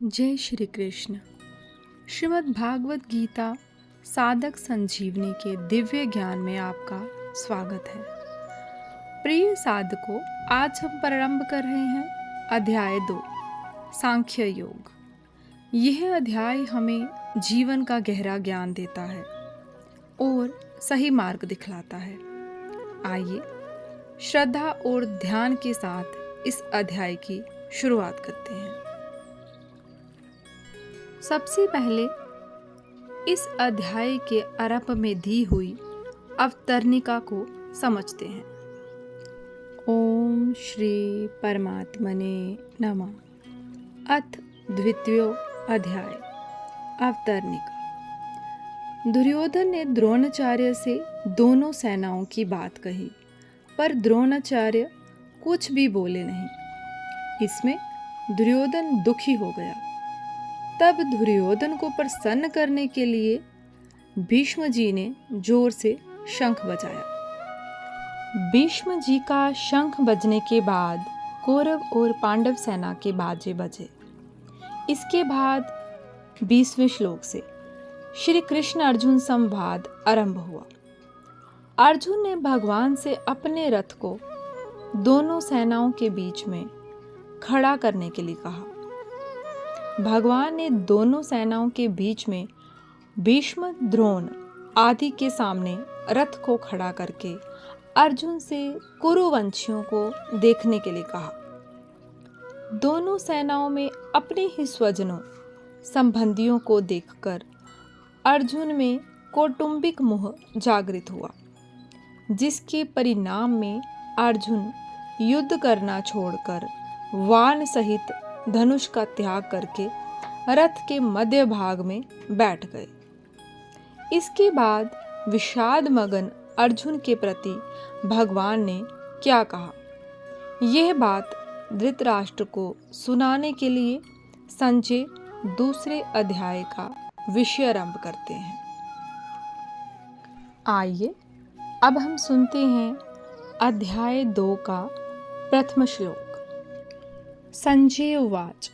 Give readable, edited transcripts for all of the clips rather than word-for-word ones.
जय श्री कृष्ण। श्रीमद् भागवत गीता साधक संजीवनी के दिव्य ज्ञान में आपका स्वागत है। प्रिय साधकों, आज हम प्रारंभ कर रहे हैं अध्याय 2 सांख्य योग। यह अध्याय हमें जीवन का गहरा ज्ञान देता है और सही मार्ग दिखलाता है। आइए श्रद्धा और ध्यान के साथ इस अध्याय की शुरुआत करते हैं। सबसे पहले इस अध्याय के आरंभ में दी हुई अवतरणिका को समझते हैं। ओम श्री परमात्मने नमः। अथ द्वितीयो अध्याय अवतरणिका। दुर्योधन ने द्रोणाचार्य से दोनों सेनाओं की बात कही, पर द्रोणाचार्य कुछ भी बोले नहीं। इसमें दुर्योधन दुखी हो गया। तब दुर्योधन को प्रसन्न करने के लिए भीष्म जी ने जोर से शंख बजाया। भीष्म जी का शंख बजने के बाद कौरव और पांडव सेना के बाजे बजे। इसके बाद 20वें श्लोक से श्री कृष्ण अर्जुन संवाद आरंभ हुआ। अर्जुन ने भगवान से अपने रथ को दोनों सेनाओं के बीच में खड़ा करने के लिए कहा। भगवान ने दोनों सेनाओं के बीच में भीष्म, द्रोण आदि के सामने रथ को खड़ा करके अर्जुन से कुरुवंशियों को देखने के लिए कहा। दोनों सेनाओं में अपने ही स्वजनों संबंधियों को देखकर अर्जुन में कौटुंबिक मोह जागृत हुआ, जिसके परिणाम में अर्जुन युद्ध करना छोड़कर वाण सहित धनुष का त्याग करके रथ के मध्य भाग में बैठ गए। इसके बाद विषाद मगन अर्जुन के प्रति भगवान ने क्या कहा, यह बात धृतराष्ट्र को सुनाने के लिए संजय दूसरे अध्याय का विषय आरंभ करते हैं। आइए अब हम सुनते हैं अध्याय 2 का प्रथम श्लोक। संजय उवाच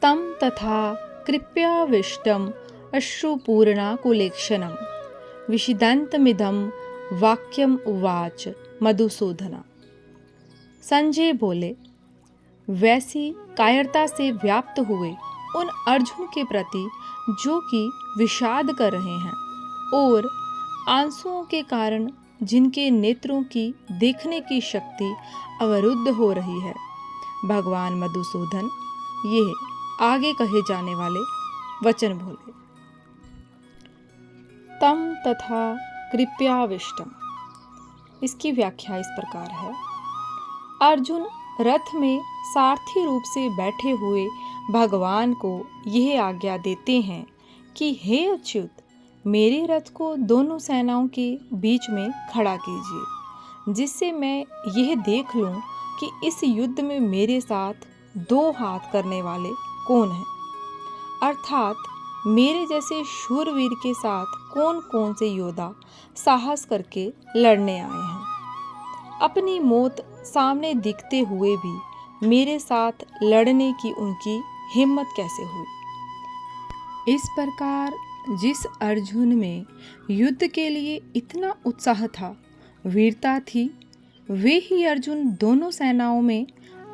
तं तथा कृप्याविष्टम् अश्रुपूर्णाकुलेक्षणं विषिदन्तमिदं वाक्यम् उवाच मधुसूदन। संजय बोले, वैसी कायरता से व्याप्त हुए उन अर्जुन के प्रति जो कि विषाद कर रहे हैं और आंसुओं के कारण जिनके नेत्रों की देखने की शक्ति अवरुद्ध हो रही है, भगवान मधुसूदन ये आगे कहे जाने वाले वचन बोले। तम तथा कृप्याविष्टम, इसकी व्याख्या इस प्रकार है। अर्जुन रथ में सारथी रूप से बैठे हुए भगवान को यह आज्ञा देते हैं कि हे अच्युत, मेरे रथ को दोनों सेनाओं के बीच में खड़ा कीजिए, जिससे मैं यह देख लूं कि इस युद्ध में मेरे साथ 2 हाथ करने वाले कौन हैं, अर्थात मेरे जैसे शूरवीर के साथ कौन कौन से योद्धा साहस करके लड़ने आए हैं। अपनी मौत सामने दिखते हुए भी मेरे साथ लड़ने की उनकी हिम्मत कैसे हुई। इस प्रकार जिस अर्जुन में युद्ध के लिए इतना उत्साह था, वीरता थी, वे ही अर्जुन दोनों सेनाओं में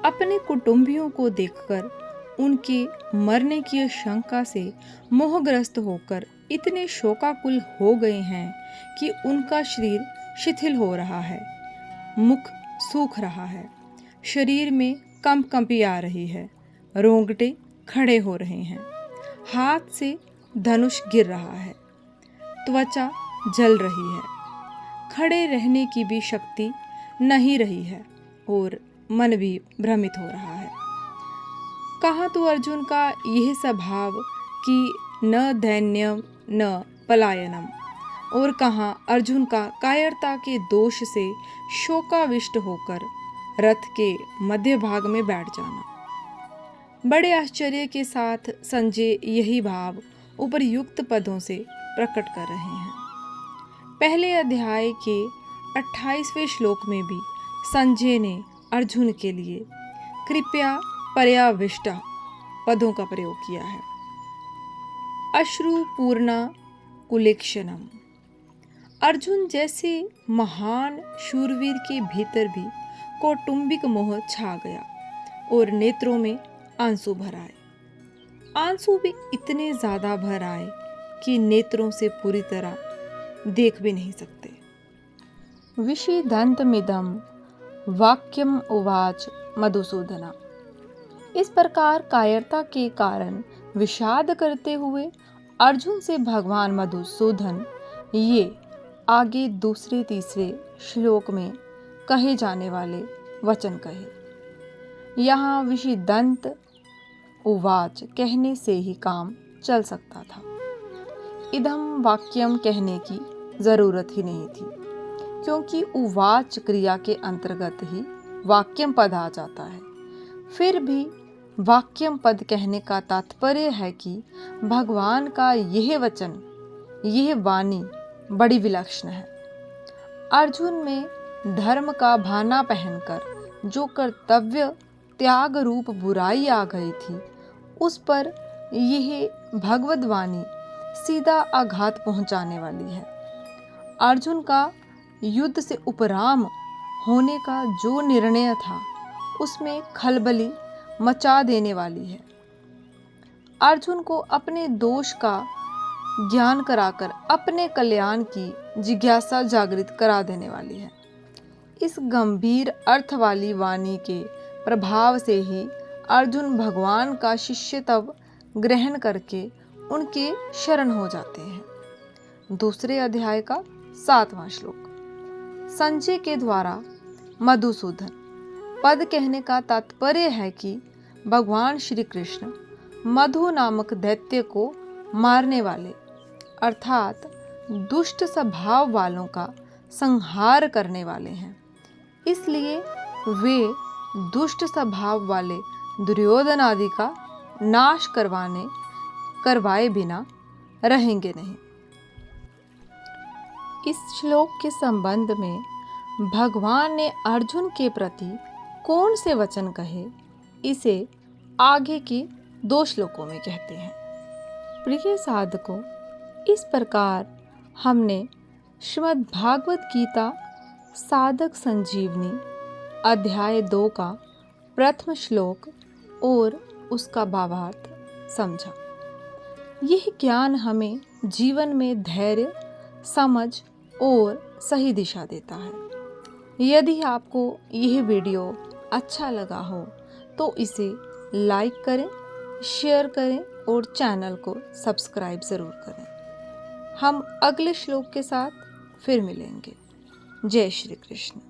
अपने कुटुंबियों को देखकर उनके मरने की आशंका से मोहग्रस्त होकर इतने शोकाकुल हो गए हैं कि उनका शरीर शिथिल हो रहा है, मुख सूख रहा है, शरीर में कंपकंपी आ रही है, रोंगटे खड़े हो रहे हैं, हाथ से धनुष गिर रहा है, त्वचा जल रही है, खड़े रहने की भी शक्ति नहीं रही है और मन भी भ्रमित हो रहा है। कहाँ तो अर्जुन का यह स्वभाव कि न दैन्यम न पलायनम, और कहाँ अर्जुन का कायरता के दोष से शोकाविष्ट होकर रथ के मध्य भाग में बैठ जाना। बड़े आश्चर्य के साथ संजय यही भाव उपर्युक्त पदों से प्रकट कर रहे हैं। पहले अध्याय के 28वें श्लोक में भी संजय ने अर्जुन के लिए कृपया पर्याविष्टा पदों का प्रयोग किया है। अश्रुपूर्णा कुलेक्षणम। अर्जुन जैसे महान शूरवीर के भीतर भी कौटुंबिक मोह छा गया और नेत्रों में आंसू भर आए। आंसू भी इतने ज्यादा भर आए कि नेत्रों से पूरी तरह देख भी नहीं सकते। विषिदन्तमिदं वाक्यम उवाच मधुसूदना। इस प्रकार कायरता के कारण विषाद करते हुए अर्जुन से भगवान मधुसूदन ये आगे दूसरे तीसरे श्लोक में कहे जाने वाले वचन कहे। यहाँ विषिदंत उवाच कहने से ही काम चल सकता था। इदम वाक्यम कहने की जरूरत ही नहीं थी, क्योंकि उवाच क्रिया के अंतर्गत ही वाक्यम पद आ जाता है। फिर भी वाक्यम पद कहने का तात्पर्य है कि भगवान का यह वचन, यह वाणी बड़ी विलक्षण है। अर्जुन में धर्म का भाना पहनकर जो कर्तव्य त्याग रूप बुराई आ गई थी, उस पर यह भगवद वाणी सीधा आघात पहुंचाने वाली है। अर्जुन का युद्ध से उपराम होने का जो निर्णय था, उसमें खलबली मचा देने वाली है। अर्जुन को अपने दोष का ज्ञान कराकर अपने कल्याण की जिज्ञासा जागृत करा देने वाली है। इस गंभीर अर्थ वाली वाणी के प्रभाव से ही अर्जुन भगवान का शिष्यत्व ग्रहण करके उनके शरण हो जाते हैं। दूसरे अध्याय का 7वां श्लोक। संजय के द्वारा मधुसूदन पद कहने का तात्पर्य है कि भगवान श्री कृष्ण मधु नामक दैत्य को मारने वाले, अर्थात दुष्ट स्वभाव वालों का संहार करने वाले हैं। इसलिए वे दुष्ट स्वभाव वाले दुर्योधन आदि का नाश करवाए बिना रहेंगे नहीं। इस श्लोक के संबंध में भगवान ने अर्जुन के प्रति कौन से वचन कहे, इसे आगे के 2 श्लोकों में कहते हैं। प्रिय साधकों, इस प्रकार हमने श्रीमद् भागवत गीता साधक संजीवनी अध्याय 2 का प्रथम श्लोक और उसका भावार्थ समझा। यह ज्ञान हमें जीवन में धैर्य, समझ और सही दिशा देता है। यदि आपको यह वीडियो अच्छा लगा हो तो इसे लाइक करें, शेयर करें और चैनल को सब्सक्राइब ज़रूर करें। हम अगले श्लोक के साथ फिर मिलेंगे। जय श्री कृष्ण।